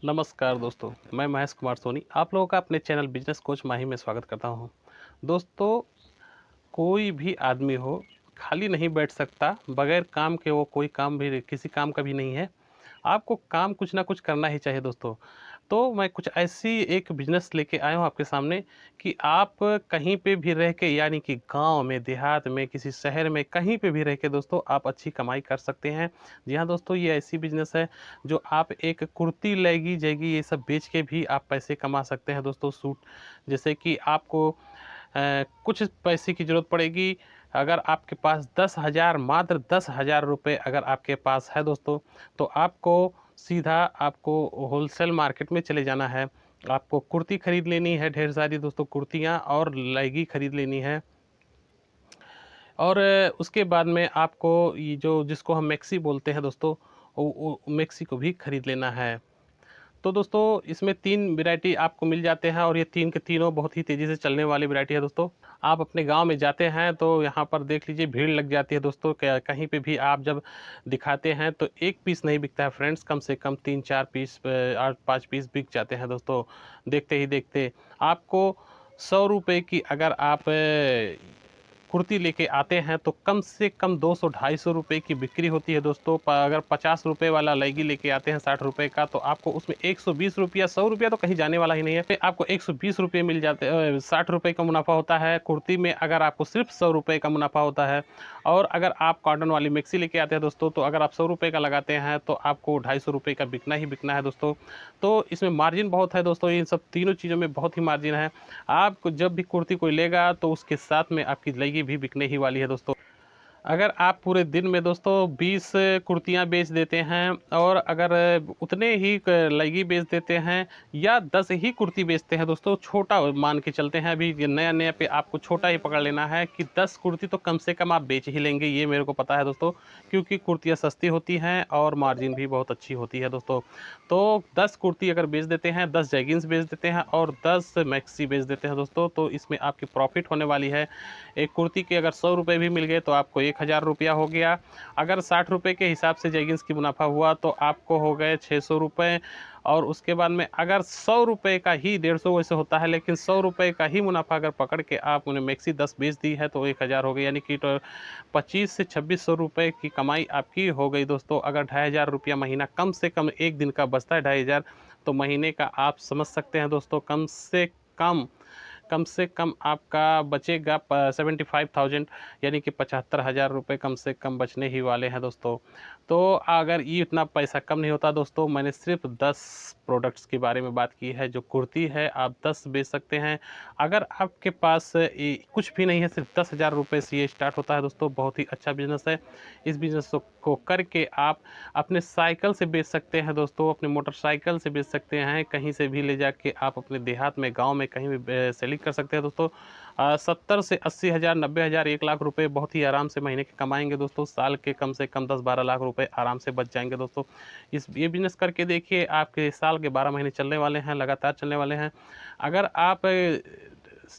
नमस्कार दोस्तों, मैं महेश कुमार सोनी आप लोगों का अपने चैनल बिजनेस कोच माही में स्वागत करता हूं। दोस्तों, कोई भी आदमी हो, खाली नहीं बैठ सकता, बगैर काम के वो कोई काम भी किसी काम का भी नहीं है। आपको काम कुछ ना कुछ करना ही चाहिए दोस्तों। तो मैं कुछ ऐसी एक बिज़नेस लेके आया हूँ आपके सामने कि आप कहीं पे भी रह के यानी कि गाँव में, देहात में, किसी शहर में, कहीं पे भी रह के दोस्तों आप अच्छी कमाई कर सकते हैं। जी हाँ दोस्तों, ये ऐसी बिज़नेस है जो आप एक कुर्ती, लेगी, जैगी ये सब बेच के भी आप पैसे कमा सकते हैं दोस्तों। सूट जैसे कि आपको कुछ पैसे की ज़रूरत पड़ेगी। अगर आपके पास 10,000 मात्र 10,000 रुपये अगर आपके पास है दोस्तों, तो आपको होलसेल मार्केट में चले जाना है। आपको कुर्ती खरीद लेनी है, ढेर सारी दोस्तों कुर्तियाँ और लेगी खरीद लेनी है। और उसके बाद में आपको ये जो जिसको हम मैक्सी बोलते हैं दोस्तों, वो मैक्सी को भी खरीद लेना है। तो दोस्तों, इसमें 3 वैरायटी आपको मिल जाते हैं और ये 3 के तीनों बहुत ही तेज़ी से चलने वाली वैरायटी है दोस्तों। आप अपने गाँव में जाते हैं तो यहाँ पर देख लीजिए भीड़ लग जाती है दोस्तों। क कहीं पे भी आप जब दिखाते हैं तो 1 पीस नहीं बिकता है फ्रेंड्स, कम से कम 3-4 पीस 8-5 पीस बिक जाते हैं दोस्तों, देखते ही देखते। आपको ₹100 की अगर आप कुर्ती लेके आते हैं तो कम से कम 200-250 की बिक्री होती है दोस्तों। अगर ₹50 वाला लेगी लेके आते हैं ₹60 का, तो आपको उसमें ₹120 ₹100 तो कहीं जाने वाला ही नहीं है। फिर आपको ₹120 मिल जाते ₹60 का मुनाफा होता है। कुर्ती में अगर आपको सिर्फ ₹100 का मुनाफा होता है। और अगर आप कॉटन वाली मैक्सी लेके आते हैं दोस्तों, तो अगर आप ₹100 का लगाते हैं तो आपको ₹250 का बिकना ही बिकना है दोस्तों। तो इसमें मार्जिन बहुत है दोस्तों, इन सब तीनों चीज़ों में बहुत ही मार्जिन है। आपको जब भी कुर्ती कोई लेगा तो उसके साथ में आपकी लेगी भी बिकने ही वाली है दोस्तों। अगर आप पूरे दिन में दोस्तों 20 कुर्तियाँ बेच देते हैं और अगर उतने ही लेगी बेच देते हैं या 10 ही कुर्ती बेचते हैं दोस्तों, छोटा मान के चलते हैं, अभी ये नया नया पे आपको छोटा ही पकड़ लेना है कि 10 कुर्ती तो कम से कम आप बेच ही लेंगे, ये मेरे को पता है दोस्तों। क्योंकि कुर्तियाँ सस्ती होती हैं और मार्जिन भी बहुत अच्छी होती है दोस्तों। तो 10 कुर्ती अगर बेच देते हैं, 10 जैगिन्स बेच देते हैं और 10 मैक्सी बेच देते हैं दोस्तों, तो इसमें आपकी प्रॉफिट होने वाली है। एक कुर्ती के अगर ₹100 भी मिल गए तो आपको ₹1000 हो गया। अगर ₹60 के हिसाब से जैगिन्स की मुनाफा हुआ तो आपको हो गए ₹600। और उसके बाद में अगर ₹100 का ही 150 वैसे होता है, लेकिन ₹100 का ही मुनाफा अगर पकड़ के आप उन्हें मैक्सी 10 बेच दी है तो 1000 हो गए, यानी कि तो 25 से ₹2600 की कमाई आपकी हो गई दोस्तों। अगर ₹2500 महीना कम से कम एक दिन का बचता है 2500, तो महीने का आप समझ सकते हैं दोस्तों, कम से कम आपका बचेगा 75,000, यानी कि 75,000 कम से कम बचने ही वाले हैं दोस्तों। तो अगर ये इतना पैसा कम नहीं होता दोस्तों, मैंने सिर्फ 10 प्रोडक्ट्स के बारे में बात की है। जो कुर्ती है आप 10 बेच सकते हैं। अगर आपके पास कुछ भी नहीं है, सिर्फ ₹10,000 से ये स्टार्ट होता है दोस्तों। बहुत ही अच्छा बिजनेस है। इस बिजनेस को करके आप अपने साइकिल से बेच सकते हैं दोस्तों, अपने मोटरसाइकिल से बेच सकते हैं, कहीं से भी ले जाके आप अपने देहात में, गांव में कहीं भी सेलिंग कर सकते हैं दोस्तों। 70 से 80,000, 90,000, 1,00,000 बहुत ही आराम से महीने के कमाएंगे दोस्तों। साल के कम से कम 10-12 लाख रुपए आराम से बच जाएंगे दोस्तों। ये बिजनेस करके देखिए, आपके साल के 12 महीने चलने वाले हैं, लगातार चलने वाले हैं। अगर आप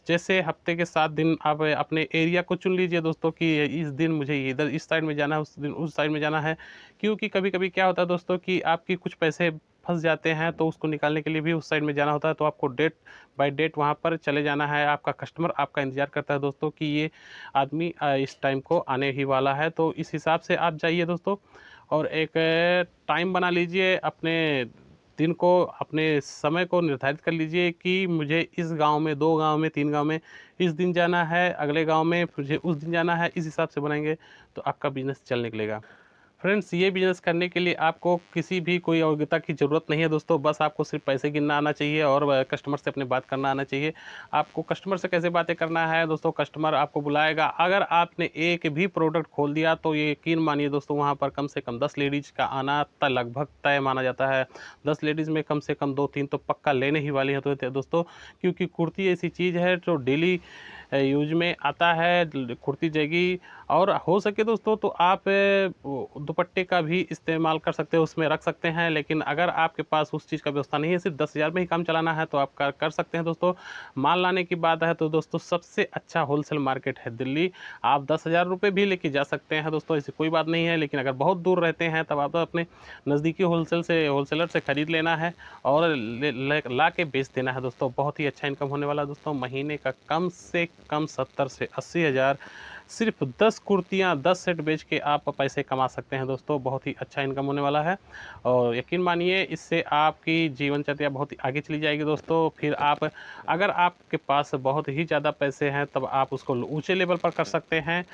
जैसे हफ्ते के 7 दिन आप अपने एरिया को चुन लीजिए दोस्तों कि इस दिन मुझे इधर इस साइड में जाना है, उस दिन उस साइड में जाना है। क्योंकि कभी-कभी क्या होता है दोस्तों कि आपके कुछ पैसे फँस जाते हैं, तो उसको निकालने के लिए भी उस साइड में जाना होता है। तो आपको डेट बाय डेट वहाँ पर चले जाना है। आपका कस्टमर आपका इंतज़ार करता है दोस्तों कि ये आदमी इस टाइम को आने ही वाला है। तो इस हिसाब से आप जाइए दोस्तों और एक टाइम बना लीजिए, अपने दिन को, अपने समय को निर्धारित कर लीजिए कि मुझे इस गाँव में, 2 गाँव में, 3 गाँव में इस दिन जाना है, अगले गाँव में मुझे उस दिन जाना है। इस हिसाब से बनाएँगे तो आपका बिज़नेस चल निकलेगा। फ्रेंड्स, ये बिज़नेस करने के लिए आपको किसी भी कोई योग्यता की ज़रूरत नहीं है दोस्तों, बस आपको सिर्फ पैसे गिनना आना चाहिए और कस्टमर से अपनी बात करना आना चाहिए। आपको कस्टमर से कैसे बातें करना है दोस्तों, कस्टमर आपको बुलाएगा। अगर आपने एक भी प्रोडक्ट खोल दिया तो ये यकीन मानिए दोस्तों, वहाँ पर कम से कम 10 लेडीज़ का आना लगभग तय माना जाता है। 10 लेडीज़ में कम से कम 2-3 तो पक्का लेने ही वाली हैं तो दोस्तों, क्योंकि कुर्ती ऐसी चीज़ है जो डेली यूज में आता है। कुर्ती जाएगी और हो सके दोस्तों तो आप दुपट्टे का भी इस्तेमाल कर सकते हो, उसमें रख सकते हैं। लेकिन अगर आपके पास उस चीज़ का व्यवस्था नहीं है, सिर्फ 10,000 में ही काम चलाना है, तो आप कर सकते हैं दोस्तों। माल लाने की बात है तो दोस्तों सबसे अच्छा होलसेल मार्केट है दिल्ली। आप 10,000 रुपये भी लेके जा सकते हैं दोस्तों, ऐसी कोई बात नहीं है। लेकिन अगर बहुत दूर रहते हैं तब आप अपने नज़दीकी होलसेलर से ख़रीद लेना है और ला के बेच देना है दोस्तों। बहुत ही अच्छा इनकम होने वाला है दोस्तों। महीने का कम से कम 70 से 80 हज़ार सिर्फ 10 कुर्तियाँ 10 सेट बेच के आप पैसे कमा सकते हैं दोस्तों। बहुत ही अच्छा इनकम होने वाला है और यकीन मानिए इससे आपकी जीवनचर्या बहुत ही आगे चली जाएगी दोस्तों। फिर आप, अगर आपके पास बहुत ही ज़्यादा पैसे हैं तब आप उसको ऊँचे लेवल पर कर सकते हैं।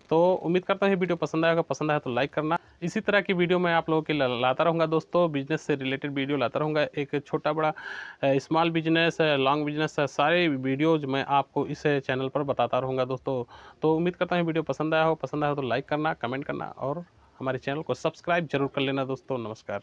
तो उम्मीद करता हूँ ये वीडियो पसंद आएगा, पसंद आया तो लाइक करना। इसी तरह की वीडियो मैं आप लोगों के लाता रहूँगा दोस्तों, बिज़नेस से रिलेटेड वीडियो लाता रहूँगा। एक छोटा बड़ा स्मॉल बिज़नेस, लॉन्ग बिज़नेस, सारे वीडियोज़ मैं आपको इस चैनल पर बताता रहूँगा दोस्तों। तो उम्मीद करता हूँ वीडियो पसंद आया हो तो लाइक करना, कमेंट करना और हमारे चैनल को सब्सक्राइब ज़रूर कर लेना दोस्तों। नमस्कार।